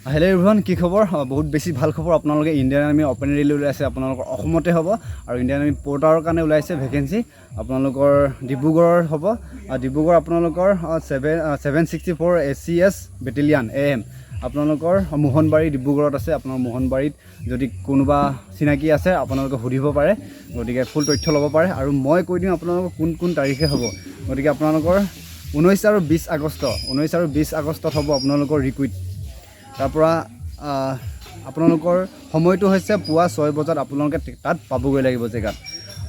Hello' everyone, কি খবৰ? বহুত বেছি ভাল খবৰ। আপোনালোকে ইণ্ডিয়ান আৰ্মি অপেন ৰেলী ওলাইছে, আপোনালোকৰ অসমতে হ'ব। আৰু ইণ্ডিয়ান আৰ্মি পৰ্টাৰৰ কাৰণে ওলাইছে ভেকেঞ্চি, আপোনালোকৰ ডিব্ৰুগড়ৰ হ'ব। ডিব্ৰুগড় আপোনালোকৰ 764 SCS বেটেলিয়ান AM আপোনালোকৰ মোহনবাৰী ডিব্ৰুগড়ত আছে। আপোনাৰ মোহনবাৰীত যদি কোনোবা চিনাকি আছে আপোনালোকে সুধিব পাৰে, গতিকে ফুল তথ্য ল'ব পাৰে। আৰু মই কৈ দিম আপোনালোকৰ কোন তাৰিখে হ'ব। গতিকে আপোনালোকৰ 19 আৰু 20 আগষ্টত হ'ব আপোনালোকৰ ৰিক্ৰুইট। তাৰপৰা আপোনালোকৰ সময়টো হৈছে পুৱা 6 বজাত আপোনালোকে তাত পাবগৈ লাগিব জেগাত।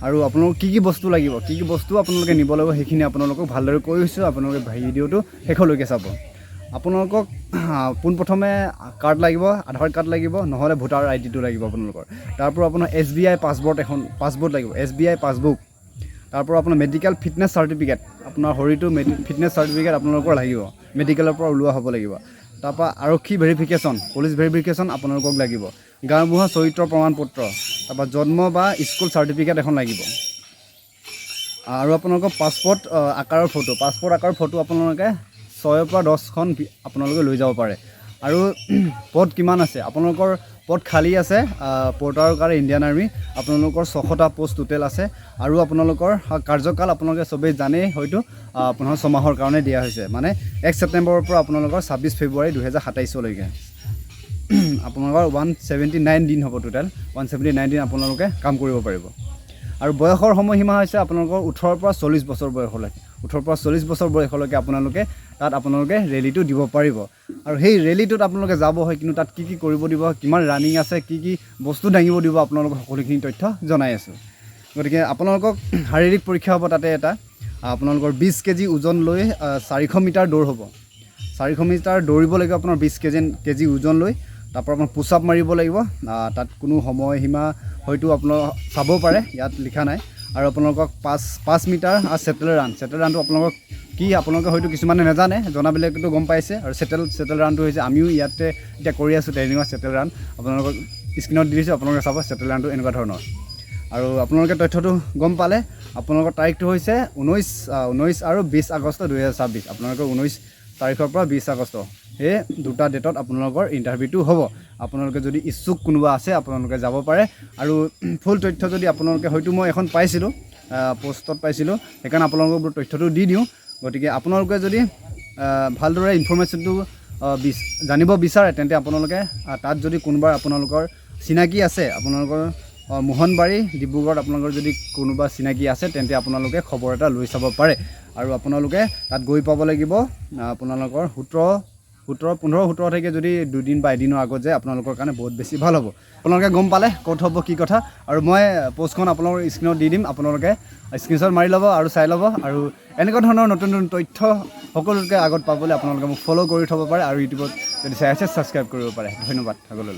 আৰু আপোনালোকক কি বস্তু লাগিব, কি বস্তু আপোনালোকে নিব লাগিব, সেইখিনি আপোনালোকক ভালদৰে কৈ দিছোঁ। আপোনালোকে ভিডিঅ'টো শেষলৈকে চাব। আপোনালোকক পোনপ্ৰথমে কাৰ্ড লাগিব, আধাৰ কাৰ্ড লাগিব, নহ'লে ভোটাৰ ID লাগিব আপোনালোকৰ। তাৰপৰা আপোনাৰ SBI পাছবুক লাগিব, SBI পাছবুক। তাৰপৰা আপোনাৰ মেডিকেল ফিটনেছ চাৰ্টিফিকেট, আপোনাৰ শৰীৰটো ফিটনেছ চাৰ্টিফিকেট আপোনালোকৰ লাগিব, মেডিকেলৰ পৰা ওলোৱা হ'ব লাগিব। তাৰপৰা আৰক্ষী ভেৰিফিকেশ্যন, পুলিচ ভেৰিফিকেশ্যন আপোনালোকক লাগিব। গাঁওবুঢ়া চৰিত্ৰৰ প্ৰমাণপত্ৰ, তাৰপৰা জন্ম বা স্কুল চাৰ্টিফিকেট এখন লাগিব। আৰু আপোনালোকৰ পাছপৰ্ট আকাৰৰ ফটো আপোনালোকে 6 পৰা 10খন আপোনালোকে লৈ যাব পাৰে। আৰু পদ কিমান আছে, আপোনালোকৰ পদ খালী আছে পৰ্টাৰৰ কাৰণে ইণ্ডিয়ান আৰ্মি। আপোনালোকৰ 600টা পোষ্ট টোটেল আছে। আৰু আপোনালোকৰ কাৰ্যকাল আপোনালোকে চবেই জানেই হয়তো, আপোনাৰ 6 মাহৰ কাৰণে দিয়া হৈছে, মানে 1 ছেপ্টেম্বৰৰ পৰা আপোনালোকৰ 26 ফেব্ৰুৱাৰী 2027লৈকে। আপোনালোকৰ 179 দিন হ'ব, টোটেল 179 দিন আপোনালোকে কাম কৰিব পাৰিব। আৰু বয়সৰ সময়সীমা হৈছে আপোনালোকৰ 18 পৰা 40 বছৰ বয়সলৈকে। 18 পৰা 40 বছৰ বয়সলৈকে আপোনালোকে ৰেলীটো দিব পাৰিব। আৰু সেই ৰেলীটোত আপোনালোকে যাব হয়, কিন্তু তাত কি কৰিব দিব, কিমান ৰানিং আছে, কি বস্তু দাঙিব দিব, আপোনালোকক সকলোখিনি তথ্য জনাই আছোঁ। গতিকে আপোনালোকক শাৰীৰিক পৰীক্ষা হ'ব তাতে এটা। আপোনালোকৰ 20 কেজি ওজন লৈ 400 মিটাৰ দৌৰ হ'ব। 400 মিটাৰ দৌৰিব লাগিব আপোনাৰ 20 কেজি ওজন লৈ। তাৰপৰা আপোনাৰ পুছ আপ মাৰিব লাগিব। তাত কোনো সময়সীমা হয়তো আপোনালোক চাব পাৰে, ইয়াত লিখা নাই। আৰু আপোনালোকক 5 মিটাৰ চেটেল ৰানটো আপোনালোকে হয়তো কিছুমানে নাজানে, জনাবিলাকেতো গম পাইছে। আৰু চেটেল ৰানটো হৈছে আমিও ইয়াতে এতিয়া কৰি আছোঁ ট্ৰেইনিঙত। চেটেল ৰান আপোনালোকক স্ক্ৰীণত দি দিছোঁ, আপোনালোকে চাব। চেটেল ৰানটো এনেকুৱা ধৰণৰ। আৰু আপোনালোকে তথ্যটো গম পালে। আপোনালোকৰ তাৰিখটো হৈছে 19 আৰু 20 আগষ্ট 2026। আপোনালোকৰ 19 তাৰিখৰ পৰা 20 আগষ্ট, সেই দুটা ডেটত আপোনালোকৰ ইণ্টাৰভিউটো হ'ব। আপোনালোকে যদি ইচ্ছুক কোনোবা আছে আপোনালোকে যাব পাৰে। আৰু ফুল তথ্য যদি আপোনালোকে, হয়তো মই এখন পাইছিলোঁ, পষ্টত পাইছিলোঁ, সেইকাৰণে আপোনালোকক তথ্যটো দি দিওঁ। গতিকে আপোনালোকে যদি ভালদৰে ইনফৰমেশ্যনটো জানিব বিচাৰে, তেন্তে আপোনালোকে তাত যদি কোনোবা আপোনালোকৰ চিনাকি আছে, আপোনালোকৰ মোহনবাৰী ডিব্ৰুগড়ত আপোনালোকৰ যদি কোনোবা চিনাকি আছে, তেন্তে আপোনালোকে খবৰ এটা লৈ চাব পাৰে। আৰু আপোনালোকে তাত গৈ পাব লাগিব আপোনালোকৰ 15-17 তাৰিখে। যদি 2 দিন বা এদিনৰ আগত যায় আপোনালোকৰ কাৰণে বহুত বেছি ভাল হ'ব। আপোনালোকে গম পালে ক'ত হ'ব, কি কথা। আৰু মই পষ্টখন আপোনালোকৰ স্ক্ৰীণত দি দিম, আপোনালোকে স্ক্ৰীণশ্বট মাৰি ল'ব আৰু চাই ল'ব। আৰু এনেকুৱা ধৰণৰ নতুন তথ্য সকলোতকৈ আগত পাবলৈ আপোনালোকে মোক ফ'ল' কৰি থ'ব পাৰে। আৰু ইউটিউবত যদি চাই আছে ছাবস্ক্ৰাইব কৰিব পাৰে। ধন্যবাদ। আগলৈ।